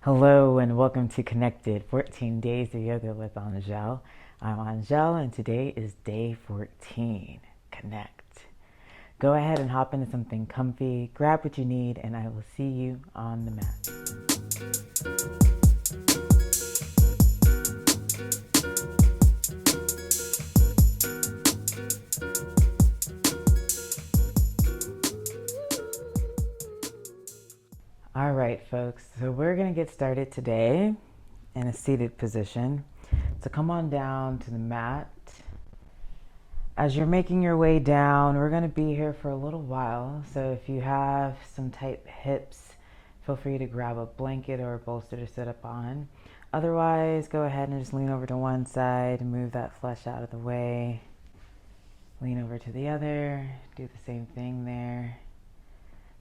Hello and welcome to Connected 14 Days of Yoga with Aunjel. I'm Aunjel and today is day 14. Connect. Go ahead and hop into something comfy, grab what you need, and I will see you on the mat. All right, folks, so we're going to get started today in a seated position. So come on down to the mat. As you're making your way down, we're going to be here for a little while. So if you have some tight hips, feel free to grab a blanket or a bolster to sit up on. Otherwise, go ahead and just lean over to one side and move that flesh out of the way. Lean over to the other, do the same thing there.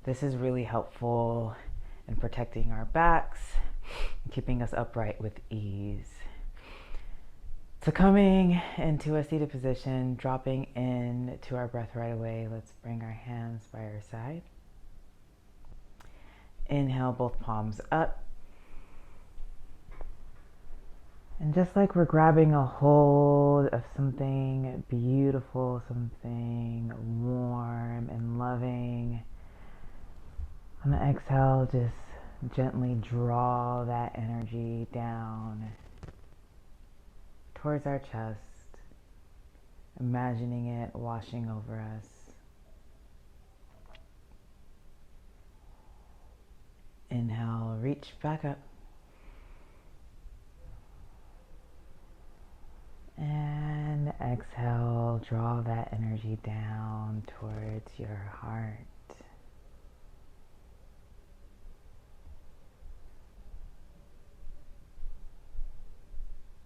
This is really helpful in protecting our backs and keeping us upright with ease. So coming into a seated position, dropping into our breath right away, let's bring our hands by our side. Inhale, both palms up. And just like we're grabbing a hold of something beautiful, something warm and loving, on the exhale, just gently draw that energy down towards our chest, imagining it washing over us. Inhale, reach back up. And exhale, draw that energy down towards your heart.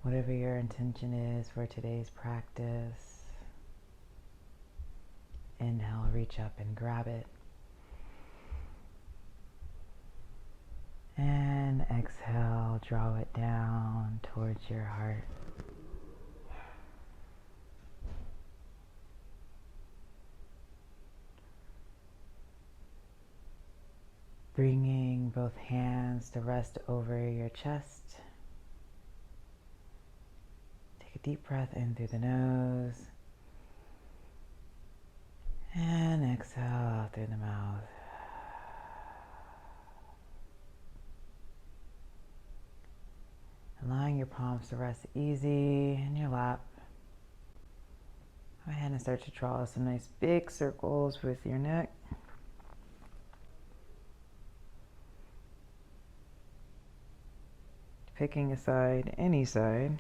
Whatever your intention is for today's practice, inhale, reach up and grab it. And exhale, draw it down towards your heart. Bringing both hands to rest over your chest. Take a deep breath in through the nose. And exhale out through the mouth. Allowing your palms to rest easy in your lap. Go ahead and start to draw some nice big circles with your neck. Picking a side, any side.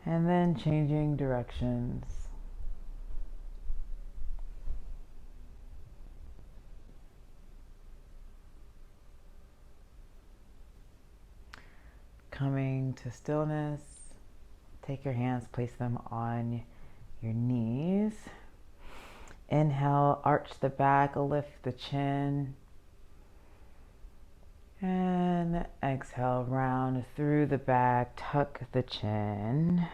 And then changing directions. Coming to stillness. Take your hands, place them on your knees. Inhale, arch the back, lift the chin. And exhale, round through the back, tuck the chin.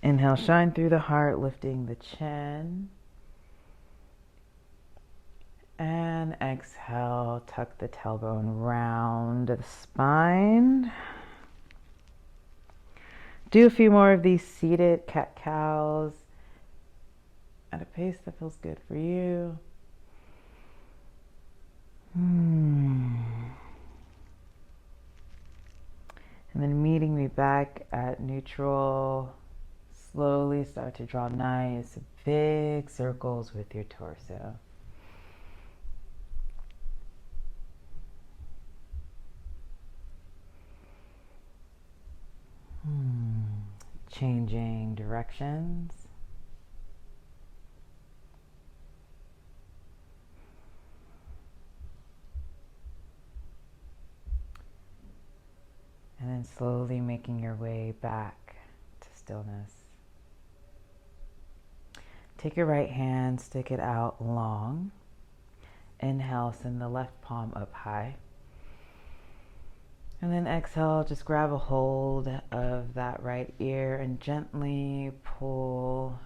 Inhale, shine through the heart, lifting the chin. And exhale, tuck the tailbone, round the spine. Do a few more of these seated cat-cows at a pace that feels good for you. And then meeting me back at neutral. Slowly start to draw nice big circles with your torso. Changing directions. And then slowly making your way back to stillness. Take your right hand, stick it out long. Inhale, send the left palm up high. And then exhale, just grab a hold of that right ear and gently pull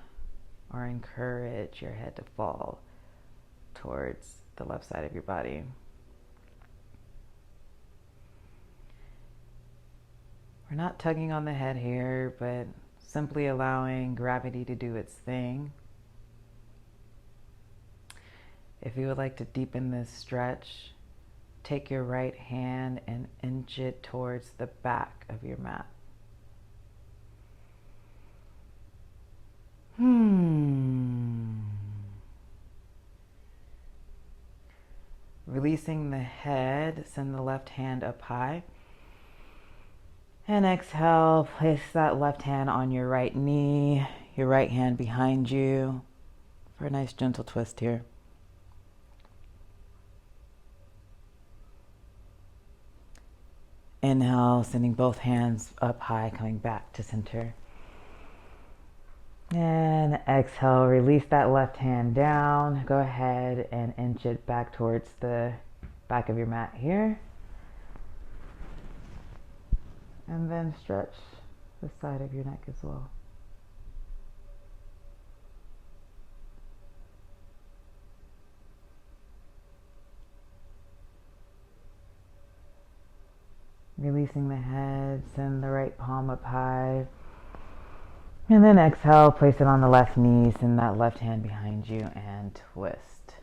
or encourage your head to fall towards the left side of your body. We're not tugging on the head here, but simply allowing gravity to do its thing. If you would like to deepen this stretch, take your right hand and inch it towards the back of your mat. Releasing the head, send the left hand up high. And exhale, place that left hand on your right knee, your right hand behind you for a nice gentle twist here. Inhale, sending both hands up high, coming back to center. And exhale, release that left hand down. Go ahead and inch it back towards the back of your mat here. And then stretch the side of your neck as well. Releasing the head, send the right palm up high. And then exhale, place it on the left knee, send that left hand behind you and twist.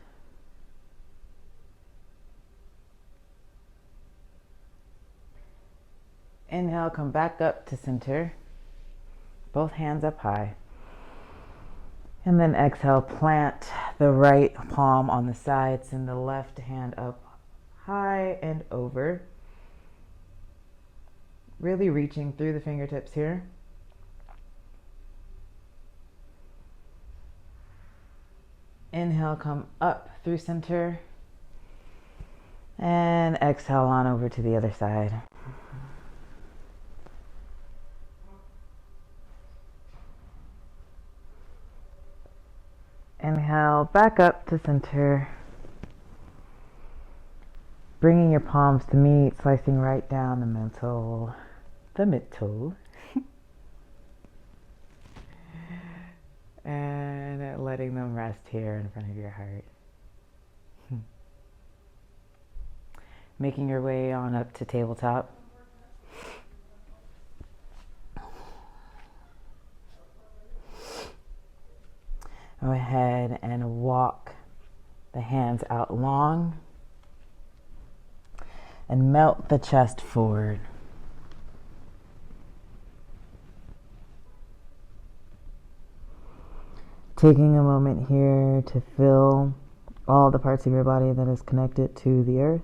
Inhale, come back up to center. Both hands up high. And then exhale, plant the right palm on the side, send the left hand up high and over. Really reaching through the fingertips here. Inhale, come up through center. And exhale on over to the other side. Inhale, back up to center. Bringing your palms to meet, slicing right down the middle. And letting them rest here in front of your heart. Making your way on up to tabletop. Go ahead and walk the hands out long and melt the chest forward. Taking a moment here to feel all the parts of your body that is connected to the earth.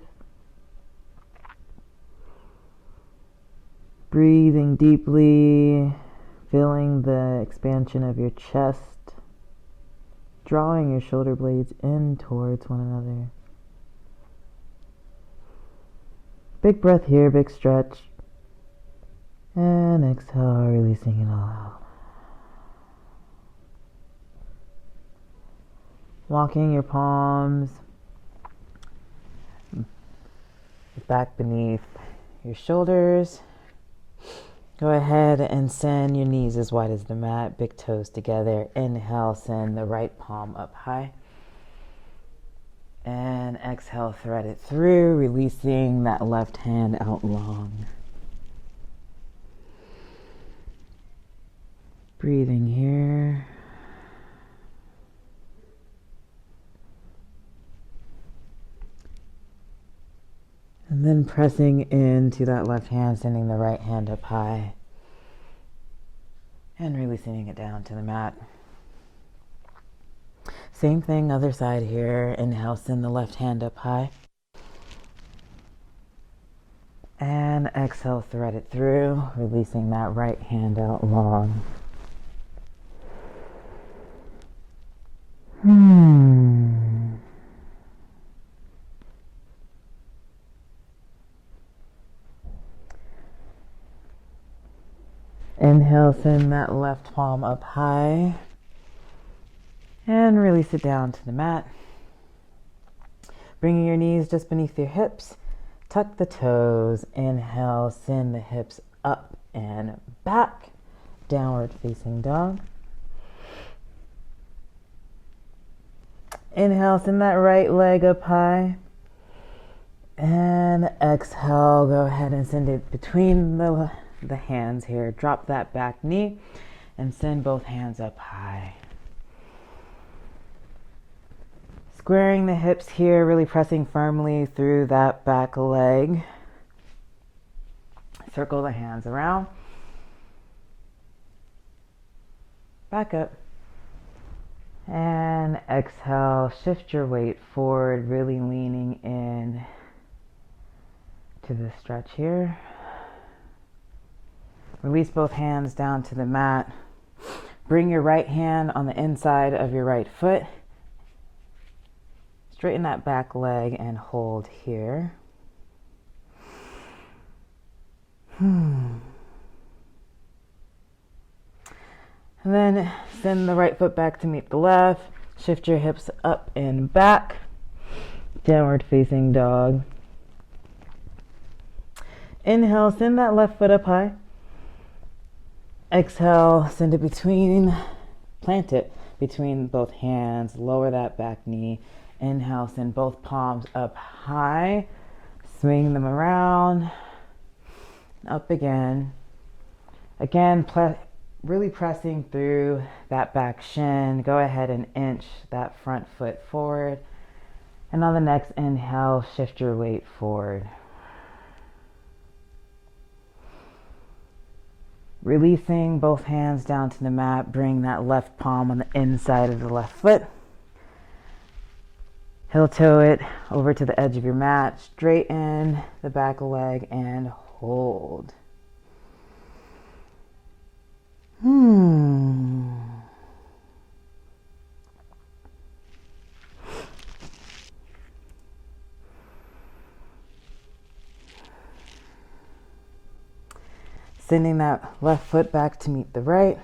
Breathing deeply, feeling the expansion of your chest, drawing your shoulder blades in towards one another. Big breath here, big stretch. And exhale, releasing it all out. Walking your palms back beneath your shoulders. Go ahead and send your knees as wide as the mat, big toes together. Inhale, send the right palm up high. And exhale, thread it through, releasing that left hand out long. Breathing here. And then pressing into that left hand, sending the right hand up high. And releasing it down to the mat. Same thing, other side here. Inhale, send the left hand up high. And exhale, thread it through, releasing that right hand out long. Inhale, send that left palm up high and release it down to the mat. Bringing your knees just beneath your hips, Tuck the toes. Inhale, send the hips up and back. Downward facing dog. Inhale, send that right leg up high. And exhale, go ahead and send it between the hands here. Drop that back knee and send both hands up high. Squaring the hips here, really pressing firmly through that back leg. Circle the hands around. Back up. And exhale, shift your weight forward, really leaning in to the stretch here. Release both hands down to the mat. Bring your right hand on the inside of your right foot. Straighten that back leg and hold here. And then send the right foot back to meet the left. Shift your hips up and back. Downward facing dog. Inhale, send that left foot up high. Exhale, send it between, plant it between both hands. Lower that back knee. Inhale, send both palms up high. Swing them around. Up again. Again, really pressing through that back shin. Go ahead and inch that front foot forward. And on the next inhale, shift your weight forward. Releasing both hands down to the mat. Bring that left palm on the inside of the left foot. Heel toe it over to the edge of your mat. Straighten the back leg and hold. Sending that left foot back to meet the right.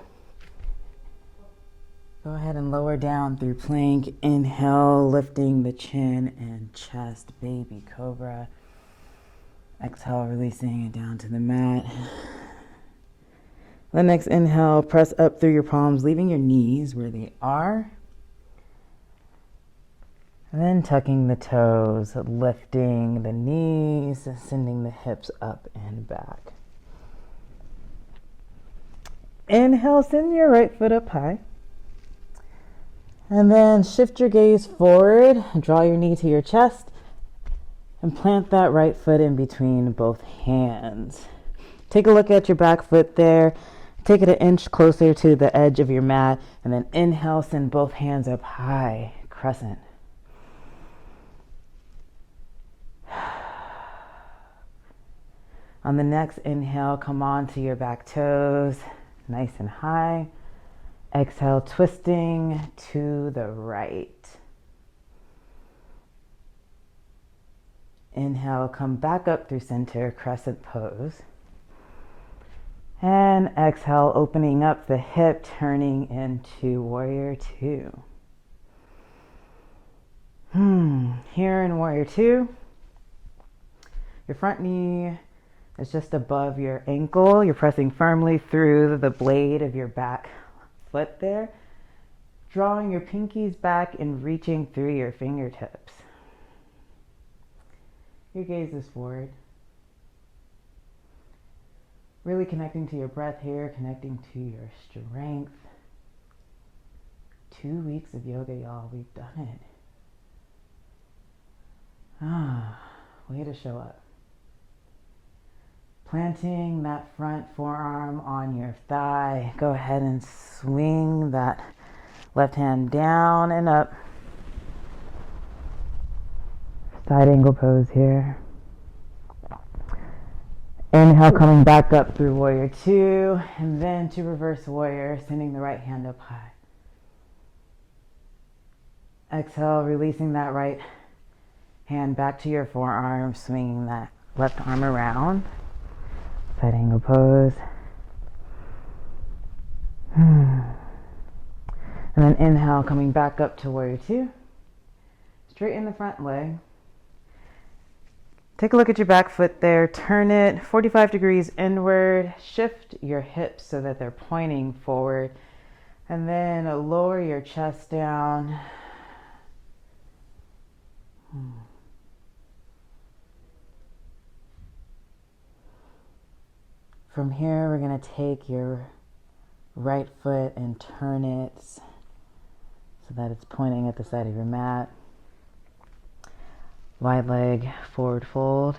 Go ahead and lower down through plank. Inhale, lifting the chin and chest, baby cobra. Exhale, releasing it down to the mat. The next inhale, press up through your palms, leaving your knees where they are. And then tucking the toes, lifting the knees, sending the hips up and back. Inhale, send your right foot up high. And then shift your gaze forward, draw your knee to your chest, and plant that right foot in between both hands. Take a look at your back foot there. Take it an inch closer to the edge of your mat, and then inhale, send both hands up high, crescent. On the next inhale, come on to your back toes, nice and high. Exhale, twisting to the right. Inhale, come back up through center, crescent pose. And exhale, opening up the hip, turning into warrior two. Here in warrior two, your front knee is just above your ankle. You're pressing firmly through the blade of your back foot there, drawing your pinkies back and reaching through your fingertips. Your gaze is forward. Really connecting to your breath here, connecting to your strength. 2 weeks of yoga, y'all. We've done it. Way to show up. Planting that front forearm on your thigh. Go ahead and swing that left hand down and up. Side angle pose here. Inhale, coming back up through warrior two, and then to reverse warrior, sending the right hand up high. Exhale, releasing that right hand back to your forearm, swinging that left arm around. Side angle pose. And then inhale, coming back up to warrior two. Straighten the front leg. Take a look at your back foot there. Turn it 45 degrees inward. Shift your hips so that they're pointing forward. And then lower your chest down. From here, we're going to take your right foot and turn it so that it's pointing at the side of your mat. Wide leg, forward fold.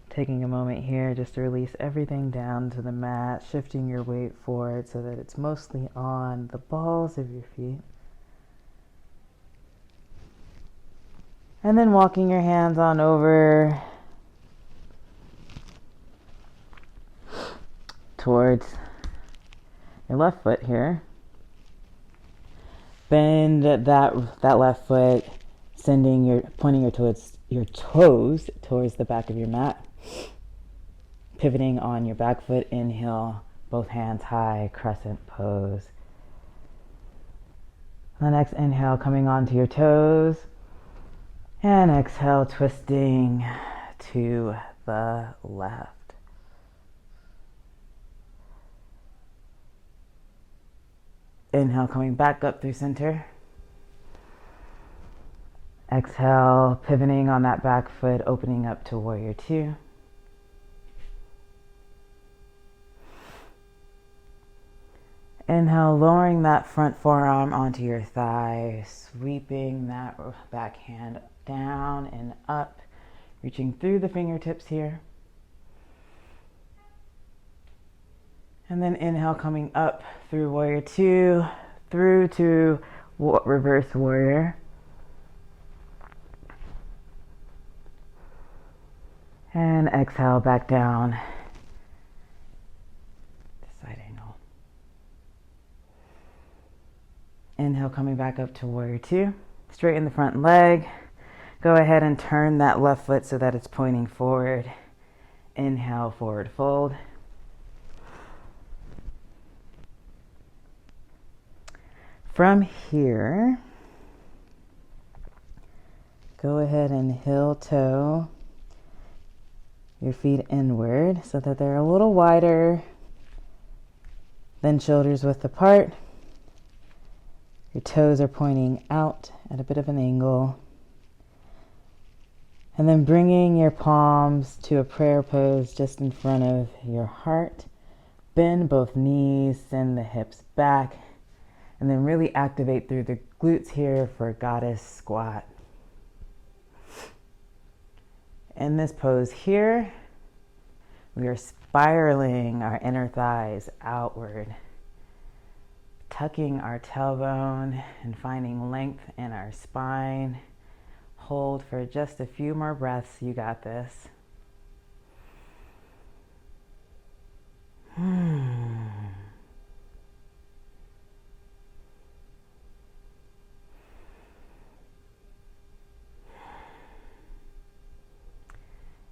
Taking a moment here just to release everything down to the mat, shifting your weight forward so that it's mostly on the balls of your feet. And then walking your hands on over towards your left foot here. Bend that left foot, pointing your toes towards the back of your mat. Pivoting on your back foot, inhale, both hands high, crescent pose. The next inhale, coming onto your toes. And exhale, twisting to the left. Inhale, coming back up through center. Exhale, pivoting on that back foot, opening up to warrior two. Inhale, lowering that front forearm onto your thigh, sweeping that back hand down and up, reaching through the fingertips here. And then inhale, coming up through warrior two, through to reverse warrior. And exhale, back down to side angle. Inhale, coming back up to warrior two. Straighten the front leg. Go ahead and turn that left foot so that it's pointing forward. Inhale, forward fold. From here, go ahead and heel toe your feet inward so that they're a little wider than shoulders width apart. Your toes are pointing out at a bit of an angle. And then bringing your palms to a prayer pose just in front of your heart. Bend both knees, send the hips back. And then really activate through the glutes here for goddess squat. In this pose here, we are spiraling our inner thighs outward, tucking our tailbone and finding length in our spine. Hold for just a few more breaths. You got this.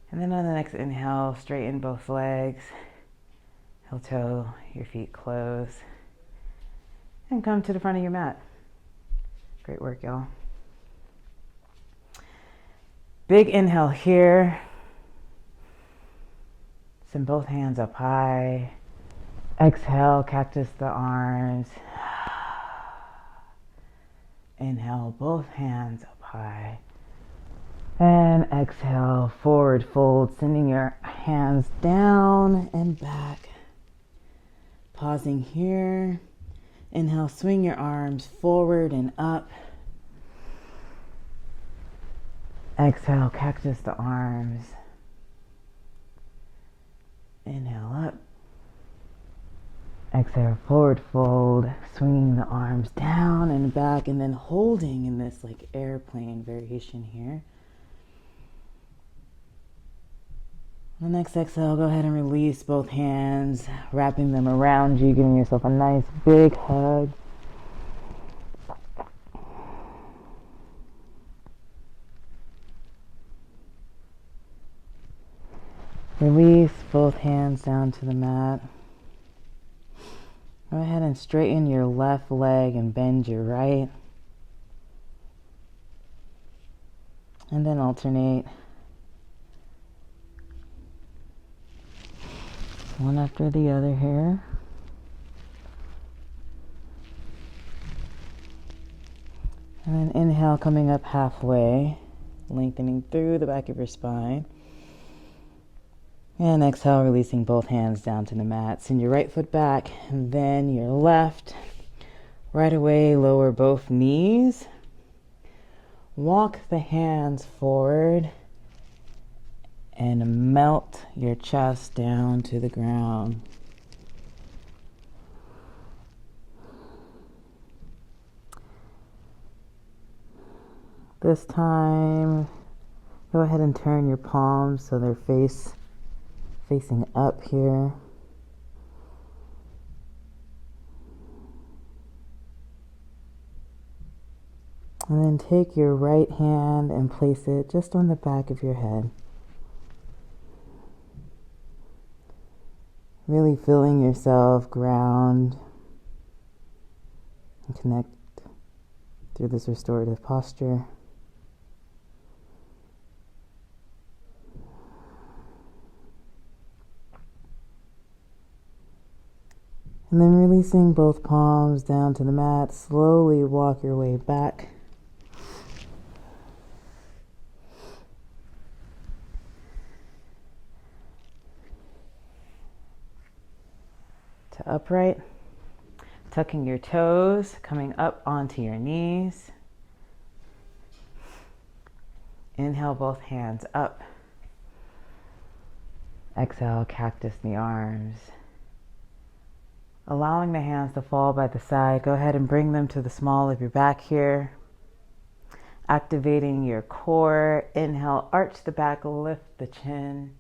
And then on the next inhale, straighten both legs, heel toe, your feet close, and come to the front of your mat. Great work, y'all. Big inhale here. Send both hands up high. Exhale, cactus the arms. Inhale, both hands up high. And exhale, forward fold, sending your hands down and back. Pausing here. Inhale, swing your arms forward and up. Exhale, cactus the arms. Inhale up. Exhale, forward fold, swinging the arms down and back, and then holding in this like airplane variation here. On the next exhale, go ahead and release both hands, wrapping them around you, giving yourself a nice big hug. Release both hands down to the mat. Go ahead and straighten your left leg and bend your right. And then alternate one after the other here. And then inhale, coming up halfway, lengthening through the back of your spine. And exhale, releasing both hands down to the mat. Send your right foot back, and then your left. Right away, lower both knees. Walk the hands forward and melt your chest down to the ground. This time, go ahead and turn your palms so they're facing up here. And then take your right hand and place it just on the back of your head. Really feeling yourself ground and connect through this restorative posture. And then releasing both palms down to the mat, slowly walk your way back. To upright, tucking your toes, coming up onto your knees. Inhale, both hands up. Exhale, cactus in the arms. Allowing the hands to fall by the side, go ahead and bring them to the small of your back here. Activating your core. Inhale, arch the back, lift the chin.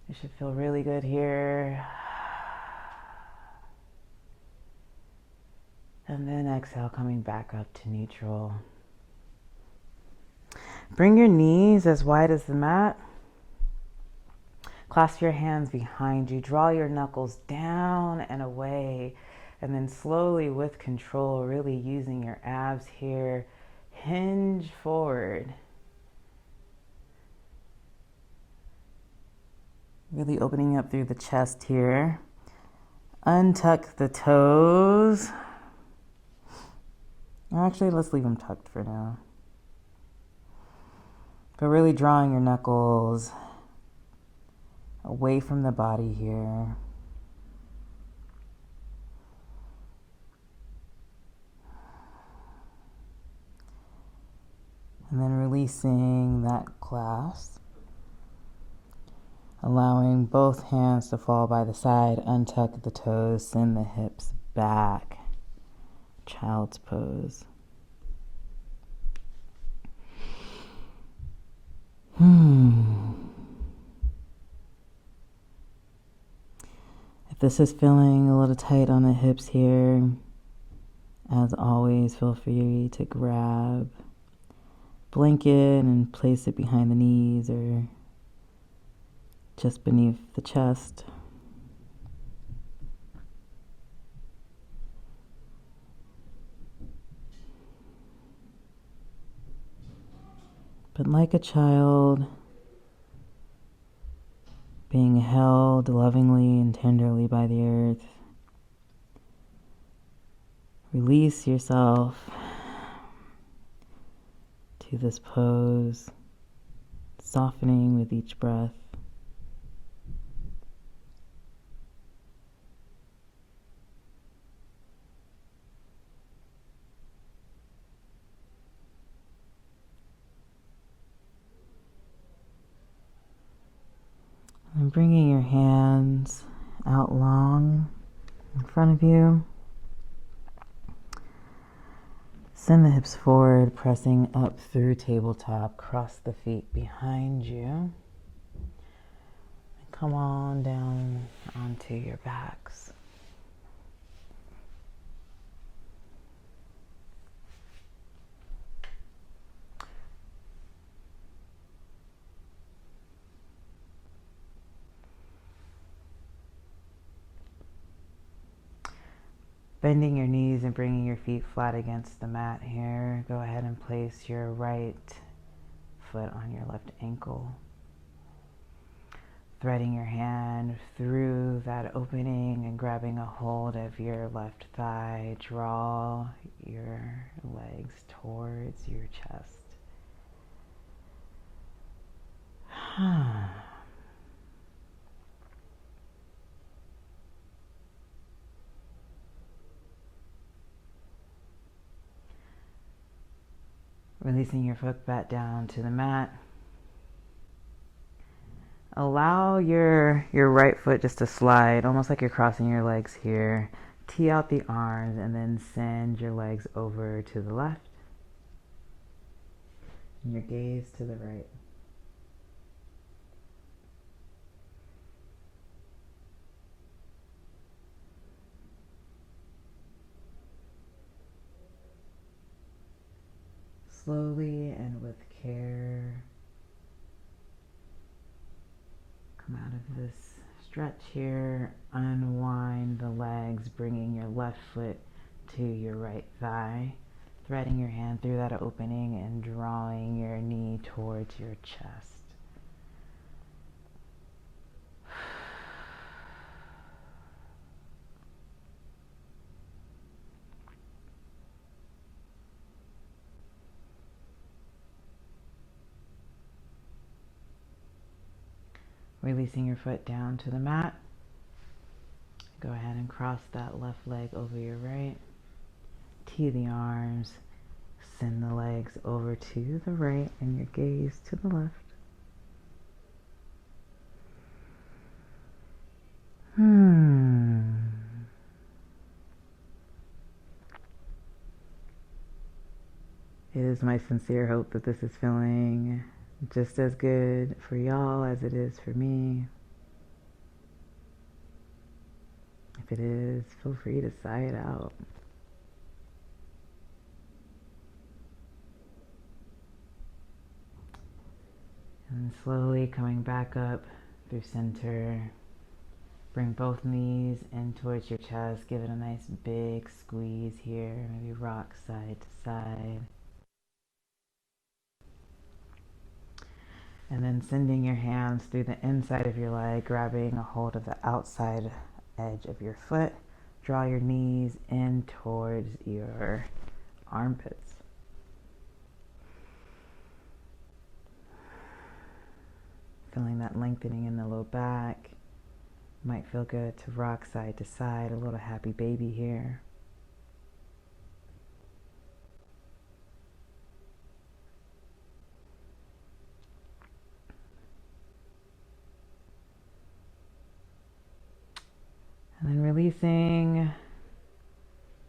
You should feel really good here. And then exhale, coming back up to neutral. Bring your knees as wide as the mat. Clasp your hands behind you. Draw your knuckles down and away. And then slowly, with control, really using your abs here, hinge forward. Really opening up through the chest here. Untuck the toes. Actually, let's leave them tucked for now. But really drawing your knuckles away from the body here. And then releasing that clasp. Allowing both hands to fall by the side. Untuck the toes, send the hips back. Child's pose. If this is feeling a little tight on the hips here, as always, feel free to grab a blanket and place it behind the knees or just beneath the chest. But like a child, being held lovingly and tenderly by the earth, release yourself to this pose, softening with each breath. And bringing your hands out long in front of you. Send the hips forward, pressing up through tabletop. Cross the feet behind you. And come on down onto your backs. Bending your knees and bringing your feet flat against the mat here. Go ahead and place your right foot on your left ankle. Threading your hand through that opening and grabbing a hold of your left thigh. Draw your legs towards your chest. Releasing your foot back down to the mat. Allow your right foot just to slide, almost like you're crossing your legs here. Tee out the arms and then send your legs over to the left. And your gaze to the right. Slowly and with care, come out of this stretch here. Unwind the legs, bringing your left foot to your right thigh. Threading your hand through that opening and drawing your knee towards your chest. Releasing your foot down to the mat. Go ahead and cross that left leg over your right. Tee the arms. Send the legs over to the right and your gaze to the left. It is my sincere hope that this is feeling just as good for y'all as it is for me. If it is, feel free to sigh it out. And slowly coming back up through center. Bring both knees in towards your chest. Give it a nice big squeeze here. Maybe rock side to side. And then sending your hands through the inside of your leg, grabbing a hold of the outside edge of your foot. Draw your knees in towards your armpits. Feeling that lengthening in the low back. Might feel good to rock side to side, a little happy baby here. And then releasing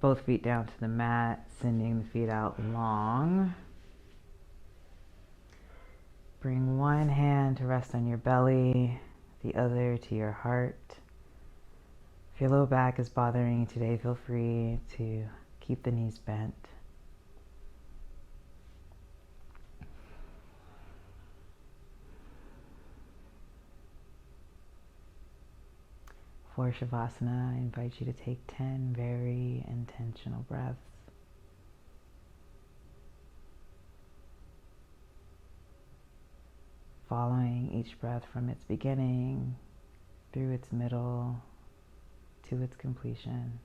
both feet down to the mat, sending the feet out long. Bring one hand to rest on your belly, the other to your heart. If your low back is bothering you today, feel free to keep the knees bent. For Shavasana, I invite you to take 10 very intentional breaths. Following each breath from its beginning, through its middle, to its completion.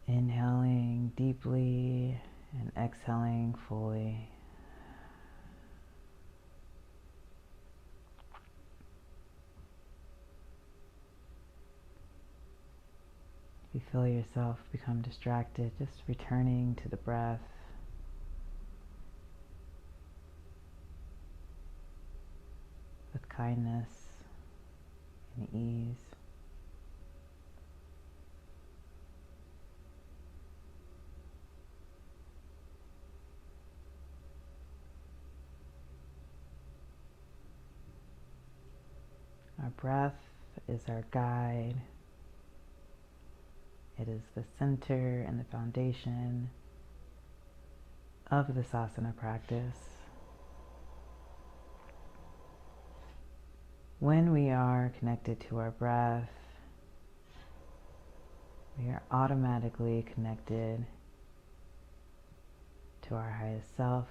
Inhaling deeply and exhaling fully. If you feel yourself become distracted, just returning to the breath. With kindness and ease. Our breath is our guide. It is the center and the foundation of this asana practice. When we are connected to our breath, We are automatically connected to our highest self.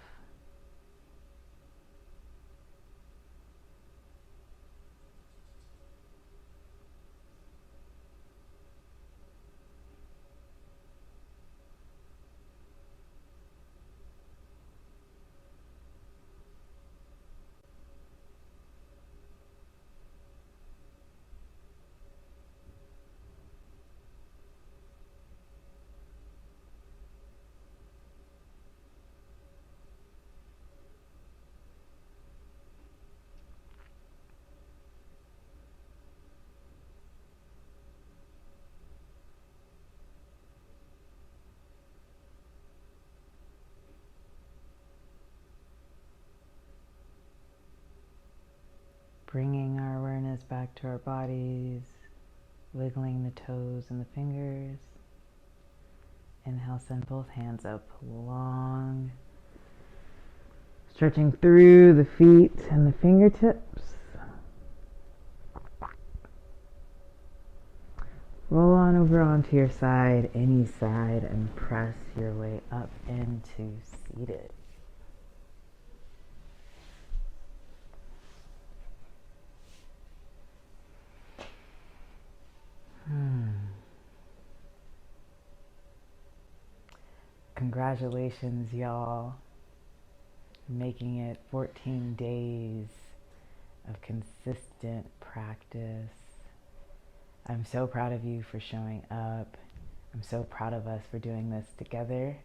Bringing our awareness back to our bodies, wiggling the toes and the fingers. Inhale, send both hands up long, stretching through the feet and the fingertips. Roll on over onto your side, any side, and press your way up into seated. Congratulations, y'all, making it 14 days of consistent practice. I'm so proud of you for showing up. I'm so proud of us for doing this together.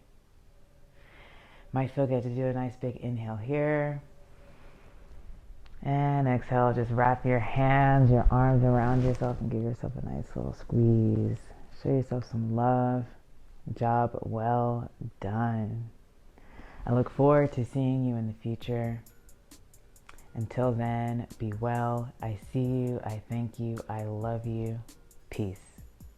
Might feel good to do a nice big inhale here. And exhale, just wrap your hands, your arms around yourself and give yourself a nice little squeeze. Show yourself some love. Job well done. I look forward to seeing you in the future. Until then, be well. I see you. I thank you. I love you. Peace.